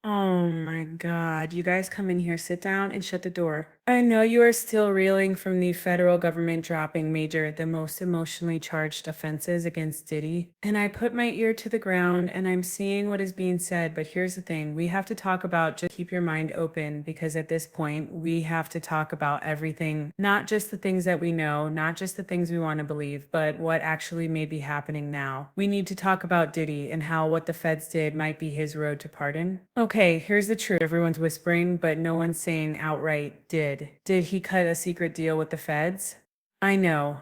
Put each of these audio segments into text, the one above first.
Oh my God. You guys come in here, sit down, and shut the door. I know you are still reeling from the federal government dropping the most emotionally charged offenses against Diddy. And I put my ear to the ground and I'm seeing what is being said. But here's the thing, we have to talk about, just keep your mind open, because at this point, we have to talk about everything, not just the things that we know, not just the things we want to believe, but what actually may be happening now. We need to talk about Diddy and how what the feds did might be his road to pardon. Okay, here's the truth. Everyone's whispering, but no one's saying outright Did he cut a secret deal with the feds? I know.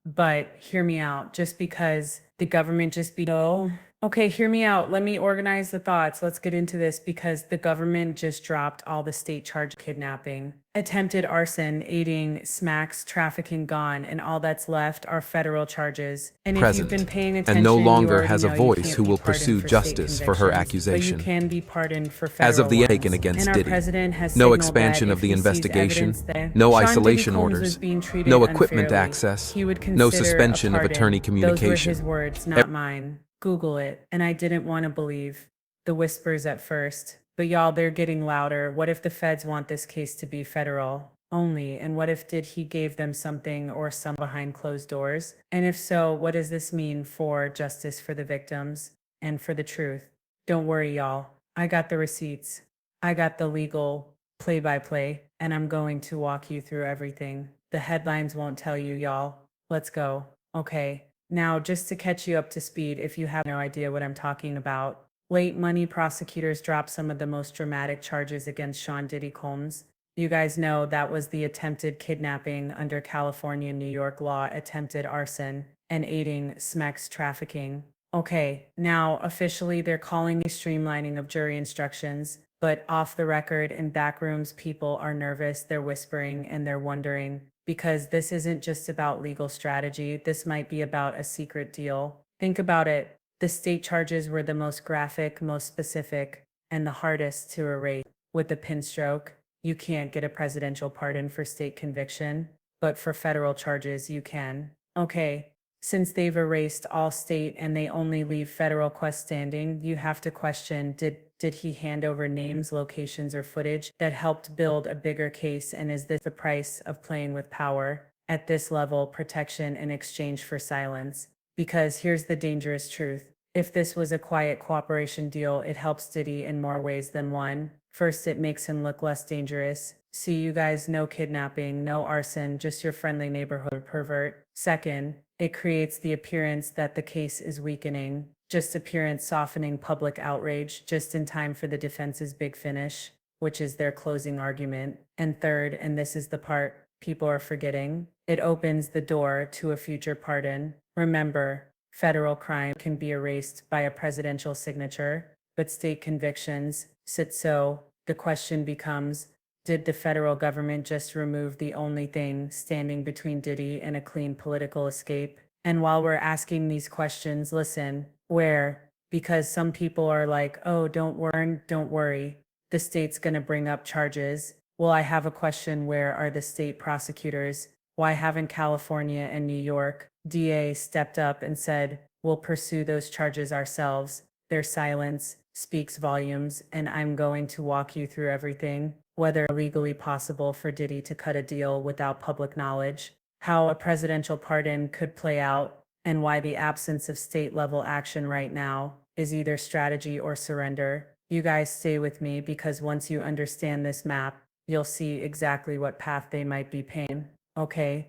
But hear me out. Just because the government no. Okay, hear me out. Let me organize the thoughts. Let's get into this because the government just dropped all the state charge kidnapping, attempted arson, aiding, smacks, trafficking gone, and all that's left are federal charges. And if you've been Present, paying and no attention, you longer already has a know you voice can't who be will pardoned pursue for state justice for her convictions, but you accusation. can be pardoned for As of federal the ones. taken against And our Diddy, president has no signaled that expansion if of the he sees investigation, evidence that no Sean Diddy isolation Combs was orders, being treated no equipment unfairly, access, he would no consider a suspension of attorney pardon. Those were his communication. words, not mine. Google it. And I didn't want to believe the whispers at first. But y'all, they're getting louder. What if the feds want this case to be federal only? And what if did he gave them something or some behind closed doors? And if so, what does this mean for justice for the victims and for the truth? Don't worry, y'all. I got the receipts. I got the legal play by play, and I'm going to walk you through everything. The headlines won't tell you, y'all. Let's go. Okay. Now, just to catch you up to speed, if you have no idea what I'm talking about, late money prosecutors dropped some of the most dramatic charges against Sean Diddy Combs. You guys know that was the attempted kidnapping under California and New York law, attempted arson, and aiding sex trafficking. Okay, now officially they're calling the streamlining of jury instructions, but off the record in back rooms, people are nervous, they're whispering, and they're wondering because this isn't just about legal strategy. This might be about a secret deal. Think about it. The state charges were the most graphic, most specific, and the hardest to erase. With the pin stroke, you can't get a presidential pardon for state conviction, but for federal charges, you can. Okay, since they've erased all state and they only leave federal quest standing, you have to question, did he hand over names, locations, or footage that helped build a bigger case? And is this the price of playing with power? At this level, protection in exchange for silence. Because here's the dangerous truth. If this was a quiet cooperation deal, it helps Diddy in more ways than one. First, it makes him look less dangerous. See, you guys, no kidnapping, no arson, just your friendly neighborhood pervert. Second, it creates the appearance that the case is weakening, just appearance softening public outrage just in time for the defense's big finish, which is their closing argument. And third, and this is the part people are forgetting, it opens the door to a future pardon. Remember, federal crime can be erased by a presidential signature, but state convictions sit so. The question becomes, did the federal government just remove the only thing standing between Diddy and a clean political escape? And while we're asking these questions, listen, where? Because some people are like, oh, don't worry. The state's going to bring up charges. Well, I have a question. Where are the state prosecutors? Why haven't California and New York DA stepped up and said, we'll pursue those charges ourselves? Their silence speaks volumes, and I'm going to walk you through everything, whether legally possible for Diddy to cut a deal without public knowledge, how a presidential pardon could play out, and why the absence of state-level action right now is either strategy or surrender. You guys stay with me because once you understand this map, you'll see exactly what path they might be paying. Okay,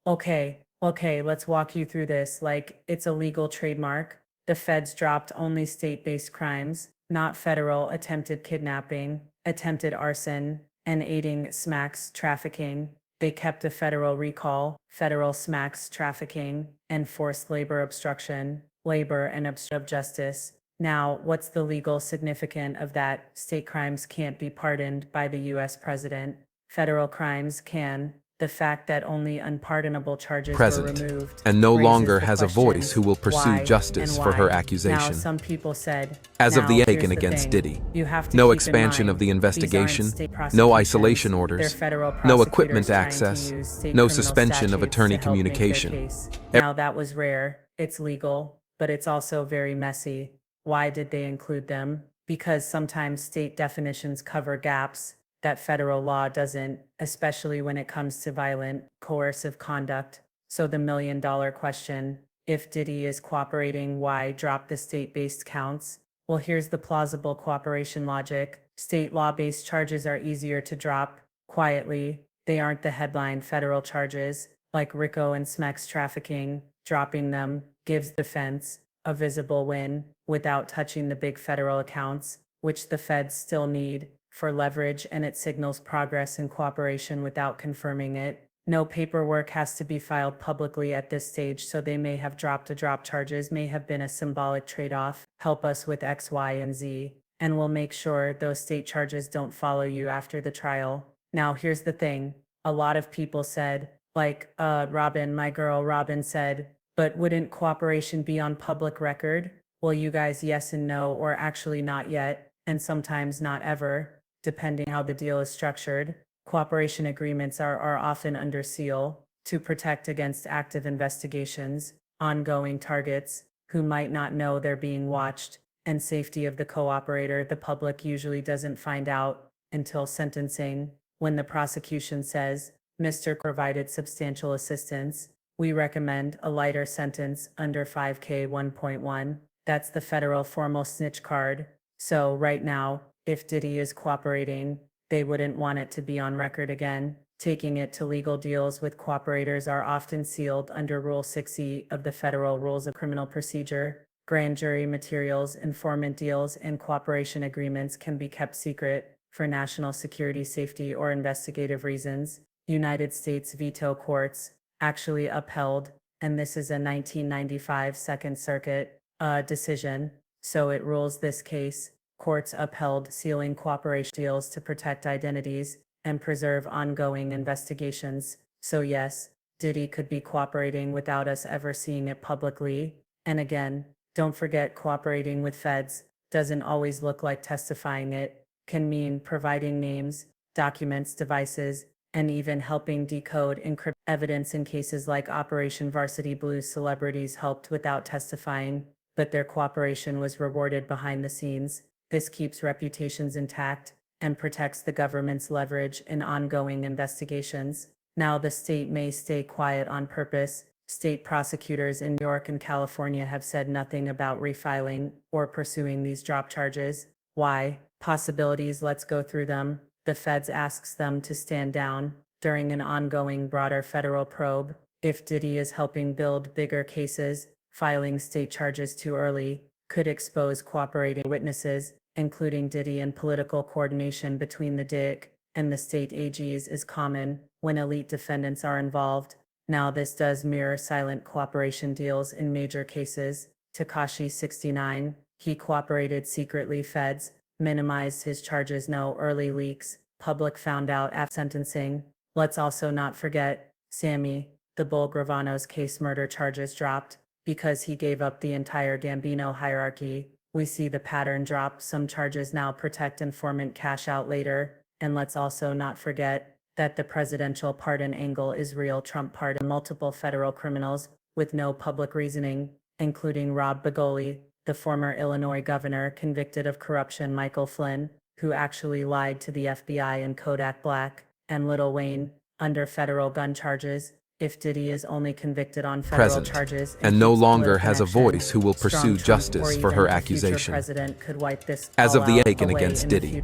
let's walk you through this like it's a legal trademark. The feds dropped only state-based crimes, not federal attempted kidnapping, attempted arson, and aiding smacks trafficking. They kept a federal recall, federal smacks trafficking, and forced labor obstruction, labor and obstruction of justice. Now, what's the legal significance of that? State crimes can't be pardoned by the US president. Federal crimes can. The fact that only unpardonable charges were Present, removed and no raises longer the has a voice who will questions, pursue why justice and for her why. Now, accusation. some people said, As of now the here's taken the against thing. Diddy, You have to no keep in expansion mind, of the these aren't investigation, state no prosecutions. isolation They're orders, federal no prosecutors equipment trying to access, use state no criminal suspension of statutes attorney to help make their communication. case. Now, that was rare. It's legal, but it's also very messy. Why did they include them? because sometimes state definitions cover gaps that federal law doesn't, especially when it comes to violent, coercive conduct. So the $1 million question, if Diddy is cooperating, why drop the state-based counts? Well, here's the plausible cooperation logic. State law-based charges are easier to drop quietly. They aren't the headline federal charges, like RICO and SMEX trafficking. Dropping them gives defense a visible win without touching the big federal accounts, which the feds still need for leverage, and it signals progress and cooperation without confirming it. No paperwork has to be filed publicly at this stage, so they may have dropped to drop charges, may have been a symbolic trade-off. Help us with X, Y, and Z, and we'll make sure those state charges don't follow you after the trial. Now, here's the thing. A lot of people said, like, Robin, my girl Robin said, but wouldn't cooperation be on public record? Well, you guys, yes and no, or actually not yet, and sometimes not ever, depending how the deal is structured. Cooperation agreements are often under seal to protect against active investigations, ongoing targets who might not know they're being watched, and safety of the cooperator. The public usually doesn't find out until sentencing, when the prosecution says, Mr. provided substantial assistance. We recommend a lighter sentence under 5K 1.1. That's the federal formal snitch card. So right now, if Diddy is cooperating, they wouldn't want it to be on record again. Taking it to legal deals with cooperators are often sealed under Rule 6E of the Federal Rules of Criminal Procedure. Grand jury materials, informant deals, and cooperation agreements can be kept secret for national security, safety, or investigative reasons. United States veto courts actually upheld, and this is a 1995 Second Circuit decision, so it rules this case. Courts upheld sealing cooperation deals to protect identities and preserve ongoing investigations. So yes, Diddy could be cooperating without us ever seeing it publicly. And again, don't forget, cooperating with feds doesn't always look like testifying. It can mean providing names, documents, devices, and even helping decode encrypted evidence. In cases like Operation Varsity Blues, celebrities helped without testifying, but their cooperation was rewarded behind the scenes. This keeps reputations intact and protects the government's leverage in ongoing investigations. Now, the state may stay quiet on purpose. State prosecutors in New York and California have said nothing about refiling or pursuing these drop charges. Why? Possibilities, let's go through them. The feds asks them to stand down during an ongoing broader federal probe. If Diddy is helping build bigger cases, filing state charges too early could expose cooperating witnesses, including Diddy, and political coordination between the DIC and the state AGs is common when elite defendants are involved. Now, this does mirror silent cooperation deals in major cases. Tekashi 69, he cooperated secretly. Feds minimized his charges. No early leaks. Public found out after sentencing. Let's also not forget Sammy the Bull Gravano's case. Murder charges dropped because he gave up the entire Gambino hierarchy. We see the pattern drop. Some charges now protect informant, cash out later. And let's also not forget that the presidential pardon angle is real. Trump pardoned multiple federal criminals with no public reasoning, including Rob Bigoli, the former Illinois governor convicted of corruption, Michael Flynn, who actually lied to the FBI, and Kodak Black, and Lil Wayne, under federal gun charges. If Diddy is only convicted on federal charges and no longer has a voice who will pursue justice for her accusation. As of the taken against Diddy,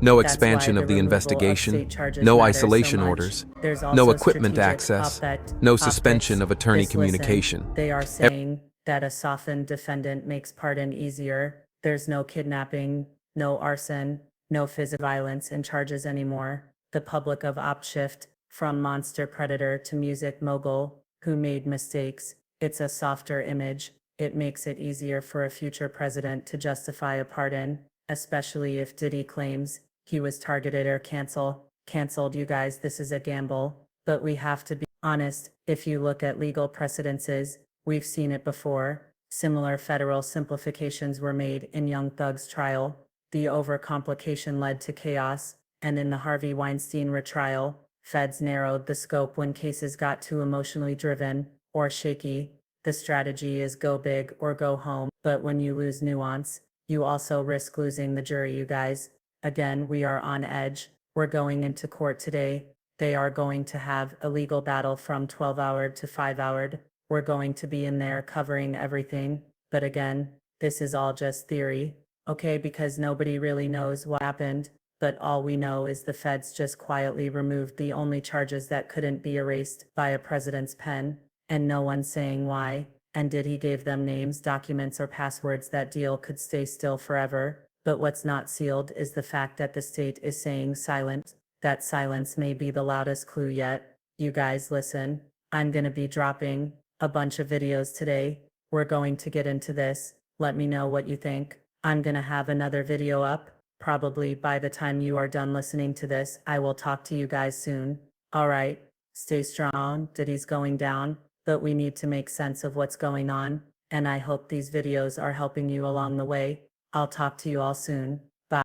no expansion of the investigation, no isolation orders, no equipment access, no suspension of attorney communication. They are saying that a softened defendant makes pardon easier. There's no kidnapping, no arson, no physical violence in charges anymore. The public of OpShift, from monster predator to music mogul who made mistakes, it's a softer image. It makes it easier for a future president to justify a pardon, especially if Diddy claims he was targeted or canceled. You guys, this is a gamble, but we have to be honest. If you look at legal precedences, we've seen it before. Similar federal simplifications were made in Young Thug's trial. The overcomplication led to chaos, and in the Harvey Weinstein retrial, feds narrowed the scope when cases got too emotionally driven or shaky. The strategy is go big or go home, but when you lose nuance, You also risk losing the jury, you guys. Again, we are on edge. We're going into court today. They are going to have a legal battle from 12-hour to 5-hour. We're going to be in there covering everything. But again, this is all just theory, okay? Because nobody really knows what happened. But all we know is the feds just quietly removed the only charges that couldn't be erased by a president's pen, and no one's saying why. And did he give them names, documents, or passwords that deal could stay still forever? But what's not sealed is the fact that the state is saying silent. That silence may be the loudest clue yet. You guys listen. I'm gonna be dropping a bunch of videos today. We're going to get into this. Let me know what you think. I'm gonna have another video up. Probably by the time you are done listening to this, I will talk to you guys soon. All right, stay strong. Diddy's going down, but we need to make sense of what's going on, and I hope these videos are helping you along the way. I'll talk to you all soon.